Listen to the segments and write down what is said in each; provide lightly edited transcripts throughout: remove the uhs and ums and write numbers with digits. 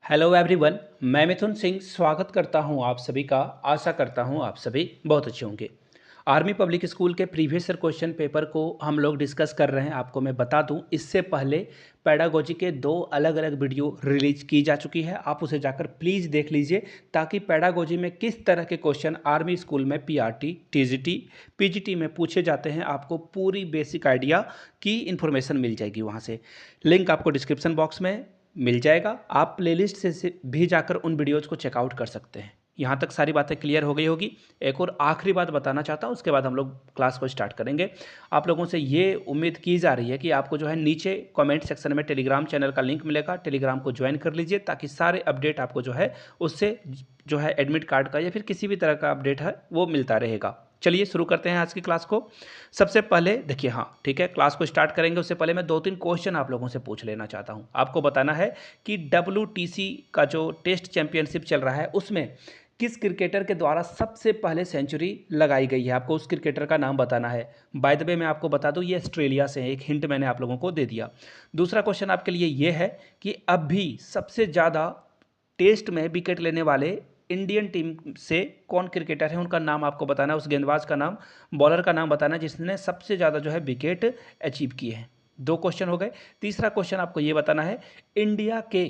Hello everyone, मैं मिथुन सिंह स्वागत करता हूं आप सभी का। आशा करता हूं आप सभी बहुत अच्छे होंगे। आर्मी पब्लिक स्कूल के प्रीवियस ईयर क्वेश्चन पेपर को हम लोग डिस्कस कर रहे हैं। आपको मैं बता दूं, इससे पहले पैडागोजी के 2 अलग अलग वीडियो रिलीज की जा चुकी है। आप उसे जाकर प्लीज़ देख लीजिए ताकि पैडागोजी में किस तरह के क्वेश्चन आर्मी स्कूल में पीआरटी, टीजीटी, पीजीटी में पूछे जाते हैं, आपको पूरी बेसिक आइडिया की इन्फॉर्मेशन मिल जाएगी। वहाँ से लिंक आपको डिस्क्रिप्शन बॉक्स में मिल जाएगा। आप प्लेलिस्ट से भी जाकर उन वीडियोज़ को चेकआउट कर सकते हैं। यहाँ तक सारी बातें क्लियर हो गई होगी। एक और आखिरी बात बताना चाहता हूँ, उसके बाद हम लोग क्लास को स्टार्ट करेंगे। आप लोगों से ये उम्मीद की जा रही है कि आपको जो है नीचे कमेंट सेक्शन में टेलीग्राम चैनल का लिंक मिलेगा। टेलीग्राम को ज्वाइन कर लीजिए ताकि सारे अपडेट आपको जो है उससे जो है एडमिट कार्ड का या फिर किसी भी तरह का अपडेट है वो मिलता रहेगा। चलिए शुरू करते हैं आज की क्लास को। सबसे पहले देखिए, हाँ ठीक है, क्लास को स्टार्ट करेंगे उससे पहले मैं 2-3 क्वेश्चन आप लोगों से पूछ लेना चाहता हूँ। आपको बताना है कि WTC का जो टेस्ट चैंपियनशिप चल रहा है उसमें किस क्रिकेटर के द्वारा सबसे पहले सेंचुरी लगाई गई है। आपको उस क्रिकेटर का नाम बताना है। बाय द वे मैं आपको बता दूं, ये ऑस्ट्रेलिया से है। एक हिंट मैंने आप लोगों को दे दिया। दूसरा क्वेश्चन आपके लिए ये है कि अब भी सबसे ज़्यादा टेस्ट में विकेट लेने वाले इंडियन टीम से कौन क्रिकेटर है, उनका नाम आपको बताना है। उस गेंदबाज का नाम, बॉलर का नाम बताना है जिसने सबसे ज़्यादा जो है विकेट अचीव किए हैं। 2 क्वेश्चन हो गए। तीसरा क्वेश्चन आपको ये बताना है, इंडिया के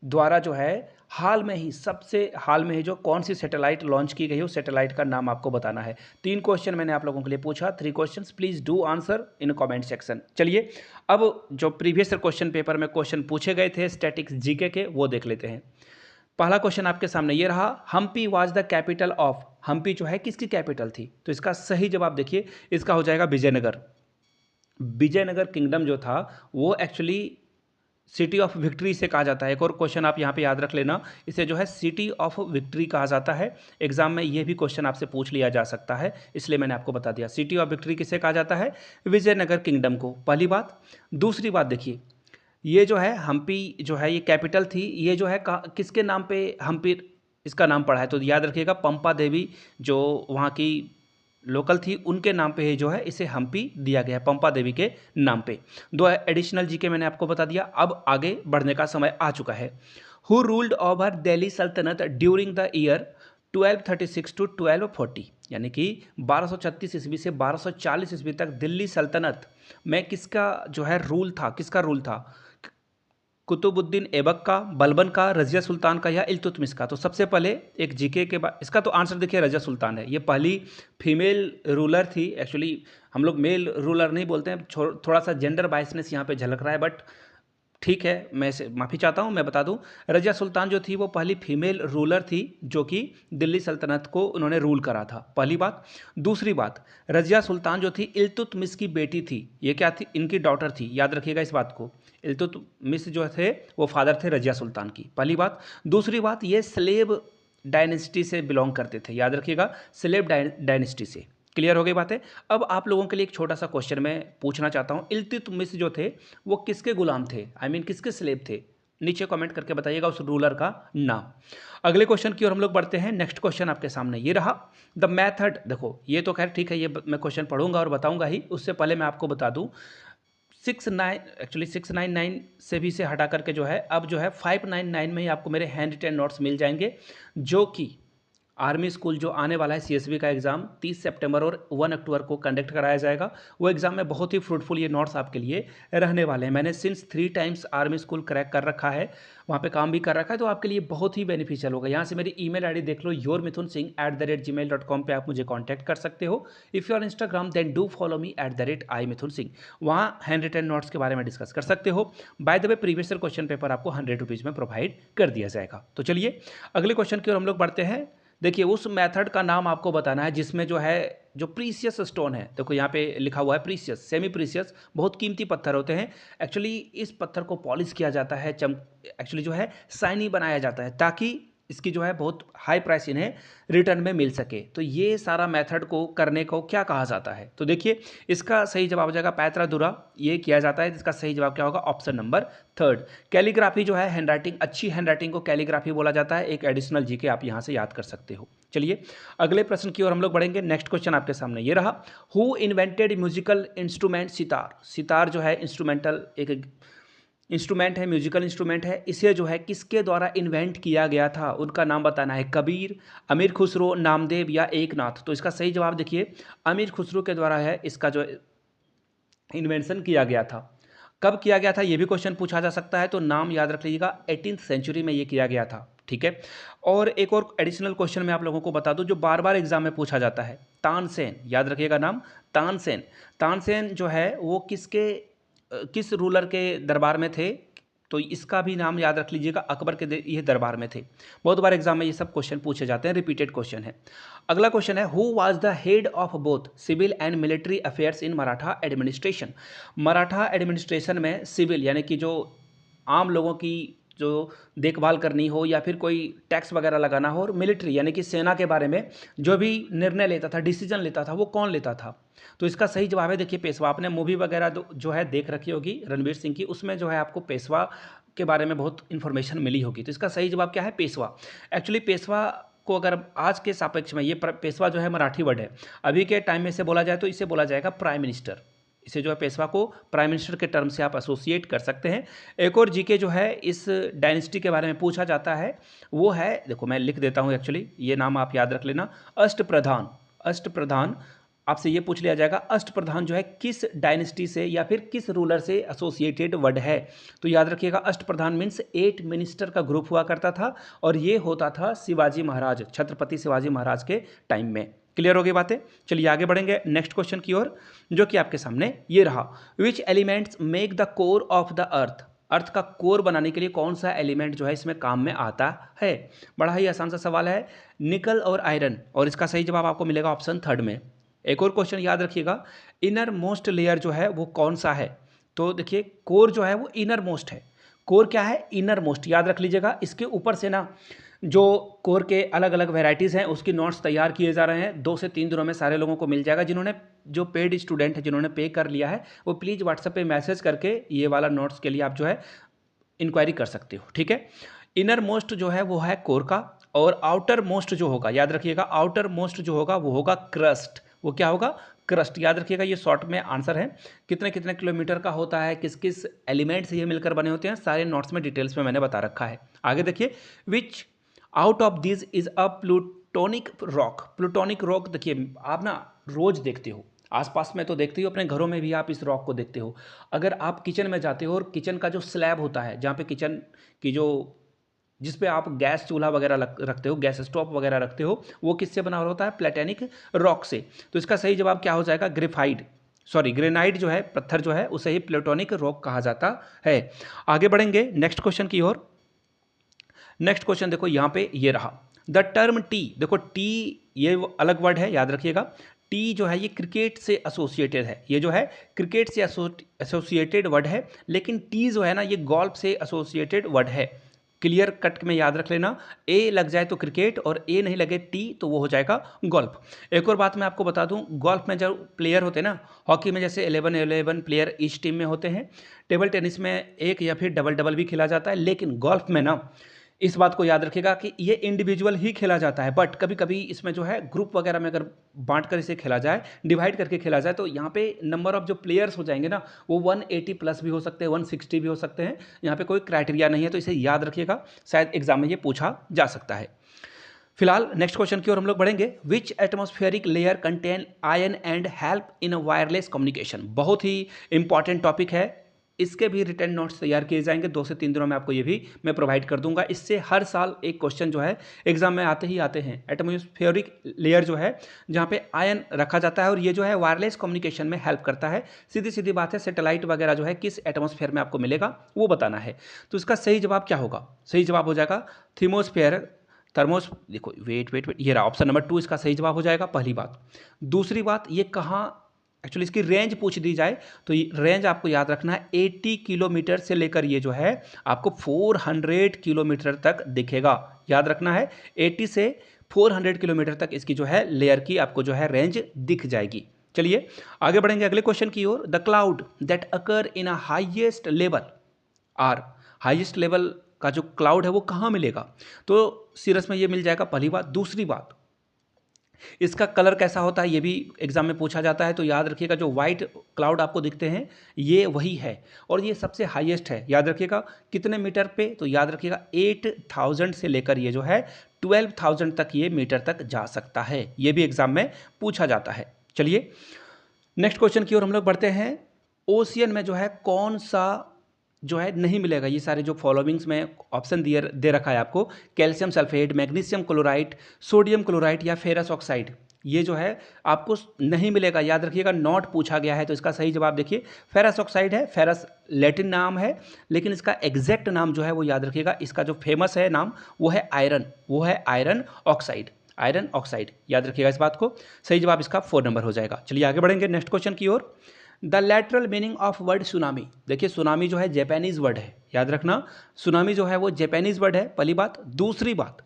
द्वारा जो है हाल में ही जो कौन सी सैटेलाइट लॉन्च की गई है, उस सैटेलाइट का नाम आपको बताना है। 3 क्वेश्चन मैंने आप लोगों के लिए पूछा। 3 questions, please do answer in comment section. चलिए अब जो प्रीवियस क्वेश्चन पेपर में क्वेश्चन पूछे गए थे स्टैटिक्स जीके के, वो देख लेते हैं। पहला क्वेश्चन आपके सामने ये रहा, Hampi was the capital of. Hampi जो है किसकी कैपिटल थी? तो इसका सही जवाब देखिए, इसका हो जाएगा विजयनगर। विजयनगर किंगडम जो था वो एक्चुअली सिटी ऑफ विक्ट्री से कहा जाता है। एक और क्वेश्चन आप यहाँ पे याद रख लेना, इसे जो है सिटी ऑफ विक्ट्री कहा जाता है। एग्जाम में ये भी क्वेश्चन आपसे पूछ लिया जा सकता है, इसलिए मैंने आपको बता दिया। सिटी ऑफ विक्ट्री किसे कहा जाता है? विजयनगर किंगडम को। पहली बात। दूसरी बात देखिए, ये जो है हम्पी जो है ये कैपिटल थी, ये जो है किसके नाम पे हम्पी इसका नाम पड़ा है? तो याद रखिएगा, पंपा देवी जो वहाँ की लोकल थी उनके नाम पे ही जो है इसे हम्पी दिया गया है, पंपा देवी के नाम पे। 2 एडिशनल जीके मैंने आपको बता दिया। अब आगे बढ़ने का समय आ चुका है। हु रूल्ड ओवर दिल्ली सल्तनत ड्यूरिंग द ईयर 1236 टू 1240, यानी कि 1236 ईस्वी से 1240 ईस्वी तक दिल्ली सल्तनत में किसका जो है रूल था? किसका रूल था? कुतुबुद्दीन ऐबक का, बलबन का, रजिया सुल्तान का या इल्तुतमिश का? तो सबसे पहले एक जीके के बाद इसका तो आंसर देखिए, रजिया सुल्तान है। ये पहली फीमेल रूलर थी। एक्चुअली हम लोग मेल रूलर नहीं बोलते हैं, थोड़ा सा जेंडर बायसनेस यहाँ पे झलक रहा है, बट ठीक है, मैं इसे माफ़ी चाहता हूँ। मैं बता दूँ, रजिया सुल्तान जो थी वो पहली फीमेल रूलर थी जो कि दिल्ली सल्तनत को उन्होंने रूल करा था। पहली बात। दूसरी बात, रजिया सुल्तान जो थी इल्तुतमिश की बेटी थी। ये क्या थी? इनकी डॉटर थी, याद रखिएगा इस बात को। इल्तुतमिश जो थे वो फादर थे रजिया सुल्तान की। पहली बात। दूसरी बात, ये स्लेब डायनेस्टी से बिलोंग करते थे, याद रखिएगा, स्लेब डायनेस्टी से। क्लियर हो गई बातें? अब आप लोगों के लिए एक छोटा सा क्वेश्चन मैं पूछना चाहता हूँ। इल्तुतमिश जो थे वो किसके गुलाम थे? आई मीन किसके स्लेब थे? नीचे कमेंट करके बताइएगा उस रूलर का नाम। अगले क्वेश्चन की ओर हम लोग बढ़ते हैं। नेक्स्ट क्वेश्चन आपके सामने ये रहा, द मेथड। देखो ये तो खैर ठीक है, ये मैं क्वेश्चन पढ़ूंगा और बताऊंगा ही। उससे पहले मैं आपको बता दूं, 699 से भी से हटा करके जो है अब जो है 599 में ही आपको मेरे हैंड रिटेन नोट्स मिल जाएंगे, जो कि आर्मी स्कूल जो आने वाला है CSB का एग्ज़ाम 30 सितंबर और 1 अक्टूबर को कंडक्ट कराया जाएगा। वो एग्ज़ाम में बहुत ही फ्रूटफुल ये नोट्स आपके लिए रहने वाले हैं। मैंने since 3 times army school crack कर रखा है, वहाँ पे काम भी कर रखा है, तो आपके लिए बहुत ही बेनिफिशियल होगा। यहाँ से मेरी ईमेल आईडी देख लो, yourmithunsingh@gmail.com पे आप मुझे कॉन्टैक्ट कर सकते हो। If you are Instagram then do follow me @imithunsingh। वहाँ हैंड रिटेन नोट्स के बारे में डिस्कस कर सकते हो। By the way previous year question paper आपको 100 रुपीज़ में प्रोवाइड कर दिया जाएगा। तो चलिए अगले क्वेश्चन की ओर हम लोग बढ़ते हैं। देखिए उस मेथड का नाम आपको बताना है जिसमें जो है जो प्रीसियस स्टोन है, देखो यहाँ पे लिखा हुआ है प्रीसियस, सेमी प्रीसियस, बहुत कीमती पत्थर होते हैं। एक्चुअली इस पत्थर को पॉलिश किया जाता है, एक्चुअली जो है शाइनी बनाया जाता है ताकि इसकी जो है बहुत हाई प्राइस इन्हें रिटर्न में मिल सके। तो ये सारा मेथड को करने को क्या कहा जाता है? तो देखिए इसका सही जवाब हो जाएगा पैतरादुरा। ये किया जाता है, इसका सही जवाब क्या होगा? Option number 3। कैलीग्राफी जो है हैंडराइटिंग, अच्छी हैंडराइटिंग को कैलीग्राफी बोला जाता है। एक एडिशनल जीके आप यहाँ से याद कर सकते हो। चलिए अगले प्रश्न की ओर हम लोग बढ़ेंगे। नेक्स्ट क्वेश्चन आपके सामने ये रहा, who invented musical instrument sitar. Sitar जो है इंस्ट्रूमेंटल एक इंस्ट्रूमेंट है, म्यूजिकल इंस्ट्रूमेंट है, इसे जो है किसके द्वारा इन्वेंट किया गया था, उनका नाम बताना है। कबीर, अमीर खुसरो, नामदेव या एकनाथ। तो इसका सही जवाब देखिए अमीर खुसरो के द्वारा है इसका जो इन्वेंशन किया गया था। कब किया गया था ये भी क्वेश्चन पूछा जा सकता है, तो नाम याद रख लीजिएगा 18th सेंचुरी में ये किया गया था। ठीक है। और एक और एडिशनल क्वेश्चन मैं आप लोगों को बता दूं जो बार बार एग्जाम में पूछा जाता है, तानसेन, याद रखिएगा नाम तानसेन। तानसेन जो है वो किस रूलर के दरबार में थे, तो इसका भी नाम याद रख लीजिएगा, अकबर के ये दरबार में थे। बहुत बार एग्जाम में ये सब क्वेश्चन पूछे जाते हैं, रिपीटेड क्वेश्चन है। अगला क्वेश्चन है, who was the head of both civil and military affairs in Maratha administration. Maratha administration में सिविल यानी कि जो आम लोगों की जो देखभाल करनी हो या फिर कोई टैक्स वगैरह लगाना हो, और मिलिट्री यानी कि सेना के बारे में जो भी निर्णय लेता था, डिसीजन लेता था, वो कौन लेता था। तो इसका सही जवाब है देखिए पेशवा। आपने मूवी वगैरह जो है देख रखी होगी रणवीर सिंह की, उसमें जो है आपको पेशवा के बारे में बहुत इन्फॉर्मेशन मिली होगी। तो इसका सही जवाब क्या है, पेशवा। एक्चुअली पेशवा को अगर आज के सापेक्ष में ये पेशवा जो है मराठी वर्ड है, अभी के टाइम में से बोला जाए तो इसे बोला जाएगा प्राइम मिनिस्टर। इसे जो है पेशवा को प्राइम मिनिस्टर के टर्म से आप एसोसिएट कर सकते हैं। एक और जीके जो है इस डायनेस्टी के बारे में पूछा जाता है, वो है, देखो मैं लिख देता हूँ, एक्चुअली ये नाम आप याद रख लेना, अष्टप्रधान। अष्टप्रधान आपसे ये पूछ लिया जाएगा, अष्टप्रधान जो है किस डायनेस्टी से या फिर किस रूलर से एसोसिएटेड वर्ड है। तो याद रखिएगा अष्टप्रधान मीन्स 8 मिनिस्टर का ग्रुप हुआ करता था, और ये होता था शिवाजी महाराज, छत्रपति शिवाजी महाराज के टाइम में। क्लियर हो गई बातें। चलिए आगे बढ़ेंगे नेक्स्ट क्वेश्चन की ओर, जो कि आपके सामने ये रहा, which elements make the core of the earth. Earth का कोर बनाने के लिए कौन सा एलिमेंट जो है इसमें काम में आता है। बड़ा ही आसान सा सवाल है, निकल और आयरन, और इसका सही जवाब आपको मिलेगा ऑप्शन थर्ड में। एक और क्वेश्चन याद रखिएगा, इनर मोस्ट लेयर जो है वो कौन सा है। तो देखिए कोर जो है वो इनर मोस्ट है। कोर क्या है, इनर मोस्ट, याद रख लीजिएगा। इसके ऊपर से ना जो कोर के अलग अलग वेराइटीज़ हैं उसकी नोट्स तैयार किए जा रहे हैं, 2 से 3 दिनों में सारे लोगों को मिल जाएगा। जिन्होंने जो पेड स्टूडेंट है, जिन्होंने पे कर लिया है, वो प्लीज़ व्हाट्सएप पे मैसेज करके ये वाला नोट्स के लिए आप जो है इंक्वायरी कर सकते हो। ठीक है। इनर मोस्ट जो है वो है कोर का, और आउटर मोस्ट जो होगा, याद रखिएगा आउटर मोस्ट जो होगा वो होगा क्रस्ट। वो क्या होगा, क्रस्ट। याद रखिएगा ये शॉर्ट में आंसर है। कितने कितने किलोमीटर का होता है, किस किस एलिमेंट से ये मिलकर बने होते हैं, सारे नोट्स में डिटेल्स में मैंने बता रखा है। आगे देखिए, विच out of this is a plutonic rock. Plutonic rock देखिए आप ना रोज देखते हो, आसपास में तो देखते हो, अपने घरों में भी आप इस रॉक को देखते हो। अगर आप किचन में जाते हो और किचन का जो स्लैब होता है, जहाँ पे किचन की जो जिस पे आप गैस चूल्हा वगैरह रखते हो, गैस स्टोव वगैरह रखते हो, वो किससे बना हुआ होता है, प्लेटेनिक रॉक से। तो इसका सही जवाब क्या हो जाएगा, ग्रेनाइट जो है पत्थर जो है उसे ही प्लेटोनिक रॉक कहा जाता है। आगे बढ़ेंगे नेक्स्ट क्वेश्चन की ओर। नेक्स्ट क्वेश्चन देखो यहाँ पे ये रहा, द टर्म टी। देखो टी ये अलग वर्ड है, याद रखिएगा। टी जो है ये क्रिकेट से एसोसिएटेड है, ये जो है क्रिकेट से एसोसिएटेड वर्ड है, लेकिन टी जो है ना ये गोल्फ से एसोसिएटेड वर्ड है। क्लियर कट में याद रख लेना, ए लग जाए तो क्रिकेट और ए नहीं लगे टी तो वो हो जाएगा गोल्फ। एक और बात मैं आपको बता दूं, गोल्फ में जो प्लेयर होते हैं ना, हॉकी में जैसे 11 प्लेयर ईच टीम में होते हैं, टेबल टेनिस में एक या फिर डबल डबल भी खेला जाता है, लेकिन गोल्फ में ना इस बात को याद रखिएगा कि ये इंडिविजुअल ही खेला जाता है। बट कभी कभी इसमें जो है ग्रुप वगैरह में अगर बांट कर इसे खेला जाए, डिवाइड करके खेला जाए, तो यहाँ पे नंबर ऑफ जो प्लेयर्स हो जाएंगे ना वो 180 प्लस भी हो सकते हैं, 160 भी हो सकते हैं। यहाँ पे कोई क्राइटेरिया नहीं है, तो इसे याद रखिएगा, शायद एग्जाम में ये पूछा जा सकता है। फिलहाल नेक्स्ट क्वेश्चन की ओर हम लोग बढ़ेंगे, which atmospheric layer contain ion and help in wireless communication. बहुत ही इंपॉर्टेंट टॉपिक है, इसके भी रिटर्न नोट्स तैयार किए जाएंगे, 2 से 3 दिनों में आपको ये भी मैं प्रोवाइड कर दूंगा। इससे हर साल एक क्वेश्चन जो है एग्जाम में आते ही आते हैं। एटमॉस्फेरिक लेयर जो है जहाँ पे आयन रखा जाता है, और ये जो है वायरलेस कम्युनिकेशन में हेल्प करता है। सीधी सीधी बात है, सैटेलाइट वगैरह जो है किस एटमॉस्फेयर में आपको मिलेगा वो बताना है। तो इसका सही जवाब क्या होगा, सही जवाब हो जाएगा थर्मोस्फेयर, देखो वेट, ये रहा ऑप्शन नंबर 2 इसका सही जवाब हो जाएगा, पहली बात। दूसरी बात, ये कहाँ, एक्चुअली इसकी रेंज पूछ दी जाए तो रेंज आपको याद रखना है 80 किलोमीटर से लेकर ये जो है आपको 400 किलोमीटर तक दिखेगा। याद रखना है 80 से 400 किलोमीटर तक इसकी जो है लेयर की आपको जो है रेंज दिख जाएगी। चलिए आगे बढ़ेंगे अगले क्वेश्चन की ओर, the cloud that occur in a highest level are. Highest level का जो क्लाउड है वो कहाँ मिलेगा, तो सीरस में ये मिल जाएगा, पहली बात। दूसरी बात, इसका कलर कैसा होता है ये भी एग्जाम में पूछा जाता है, तो याद रखिएगा जो वाइट क्लाउड आपको दिखते हैं ये वही है, और ये सबसे हाईएस्ट है। याद रखिएगा कितने मीटर पे, तो याद रखिएगा 8000 से लेकर ये जो है 12000 तक ये मीटर तक जा सकता है, ये भी एग्जाम में पूछा जाता है। चलिए नेक्स्ट क्वेश्चन की ओर हम लोग बढ़ते हैं। ओशियन में जो है कौन सा जो है नहीं मिलेगा, ये सारे जो फॉलोइंग्स में ऑप्शन दे रखा है आपको, calcium sulphate, magnesium chloride, sodium chloride या फेरस ऑक्साइड, ये जो है आपको नहीं मिलेगा। याद रखिएगा नॉट पूछा गया है, तो इसका सही जवाब देखिए फेरस ऑक्साइड है। फेरस लैटिन नाम है, लेकिन इसका एग्जैक्ट नाम जो है वो याद रखिएगा, इसका जो फेमस है नाम वो है आयरन, वो है आयरन ऑक्साइड, आयरन ऑक्साइड। याद रखिएगा इस बात को, सही जवाब इसका 4 नंबर हो जाएगा। चलिए आगे बढ़ेंगे नेक्स्ट क्वेश्चन की ओर। The lateral meaning of word tsunami, देखिए सुनामी जो है जैपनीज वर्ड है, याद रखना सुनामी जो है वो जैपनीज वर्ड है, पहली बात। दूसरी बात,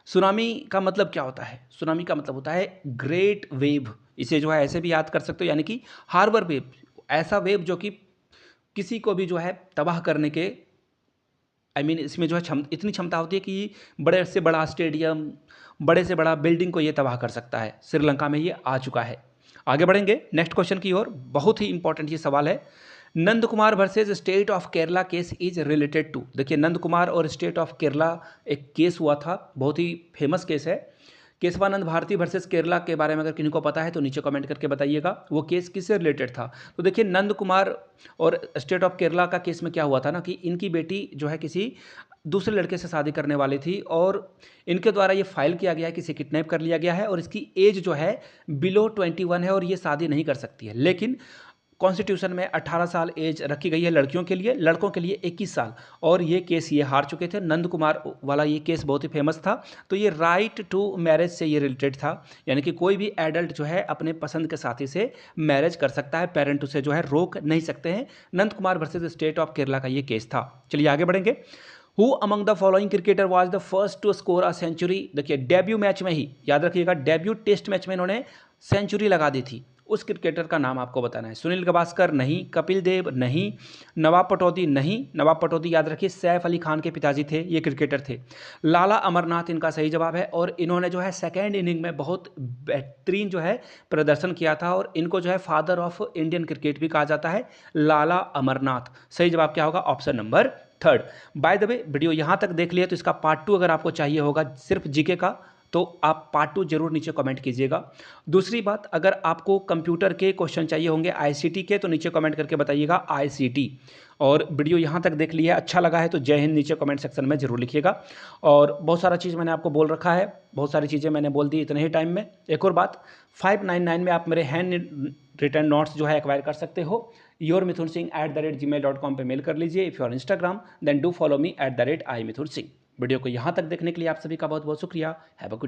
सुनामी का मतलब क्या होता है, सुनामी का मतलब होता है ग्रेट वेव, इसे जो है ऐसे भी याद कर सकते हो, यानी कि हार्बर वेव, ऐसा वेव जो कि किसी को भी जो है तबाह करने के इसमें जो है इतनी क्षमता होती है कि बड़े से बड़ा स्टेडियम, बड़े से बड़ा बिल्डिंग को ये तबाह कर सकता है। श्रीलंका में ये आ चुका है। आगे बढ़ेंगे नेक्स्ट क्वेश्चन की ओर, बहुत ही इंपॉर्टेंट ये सवाल है। Nand Kumar versus state of Kerala case is related to, देखिए नंद कुमार और स्टेट ऑफ केरला एक केस हुआ था, बहुत ही फेमस केस है। केशवानंद भारती वर्सेस केरला के बारे में अगर किसी को पता है तो नीचे कमेंट करके बताइएगा, वो केस किससे रिलेटेड था। तो देखिए नंद कुमार और स्टेट ऑफ केरला का केस में क्या हुआ था ना, कि इनकी बेटी जो है किसी दूसरे लड़के से शादी करने वाली थी, और इनके द्वारा ये फाइल किया गया है कि इसे किडनैप कर लिया गया है, और इसकी एज जो है बिलो 21 है, और ये शादी नहीं कर सकती है। लेकिन कॉन्स्टिट्यूशन में 18 साल एज रखी गई है लड़कियों के लिए, लड़कों के लिए 21 साल, और ये केस ये हार चुके थे। नंद कुमार वाला ये केस बहुत ही फेमस था। तो ये राइट टू मैरिज से ये रिलेटेड था, यानी कि कोई भी एडल्ट जो है अपने पसंद के साथी से मैरिज कर सकता है, पेरेंट उसे जो है रोक नहीं सकते हैं। Nand Kumar versus state of Kerala का ये केस था। चलिए आगे बढ़ेंगे। Who among the following cricketer was the first to score a century, देखिए डेब्यू मैच में ही, याद रखिएगा डेब्यू टेस्ट मैच में इन्होंने सेंचुरी लगा दी थी, उस क्रिकेटर का नाम आपको बताना है। सुनील गावस्कर नहीं, कपिल देव नहीं, नवाब पटौदी नहीं, नवाब पटौदी याद रखिए सैफ अली खान के पिताजी थे, ये क्रिकेटर थे। लाला अमरनाथ इनका सही जवाब है, और इन्होंने जो है सेकेंड इनिंग में बहुत बेहतरीन जो है प्रदर्शन किया था, और इनको जो है फादर ऑफ इंडियन क्रिकेट भी कहा जाता है, लाला अमरनाथ। सही जवाब क्या होगा, option number 3। Bye the way video यहाँ तक देख लिया, तो इसका पार्ट 2 अगर आपको चाहिए होगा सिर्फ जीके का, तो आप पार्ट 2 जरूर नीचे कमेंट कीजिएगा। दूसरी बात, अगर आपको कंप्यूटर के क्वेश्चन चाहिए होंगे आईसीटी के, तो नीचे कमेंट करके बताइएगा आईसीटी। और वीडियो यहाँ तक देख लिया, अच्छा लगा है तो जय हिंद नीचे कमेंट सेक्शन में जरूर लिखिएगा। और बहुत सारा चीज़ मैंने आपको बोल रखा है, बहुत सारी चीज़ें मैंने बोल दी इतने ही टाइम में। एक और बात, 599 में आप मेरे हैंड रिटन नोट्स जो है एक्वायर कर सकते हो। yourmithunsingh@gmail.com पे मेल कर लीजिए। If you are Instagram then do follow me @imithunsingh। Video को यहाँ तक देखने के लिए आप सभी का बहुत बहुत शुक्रिया। Have a good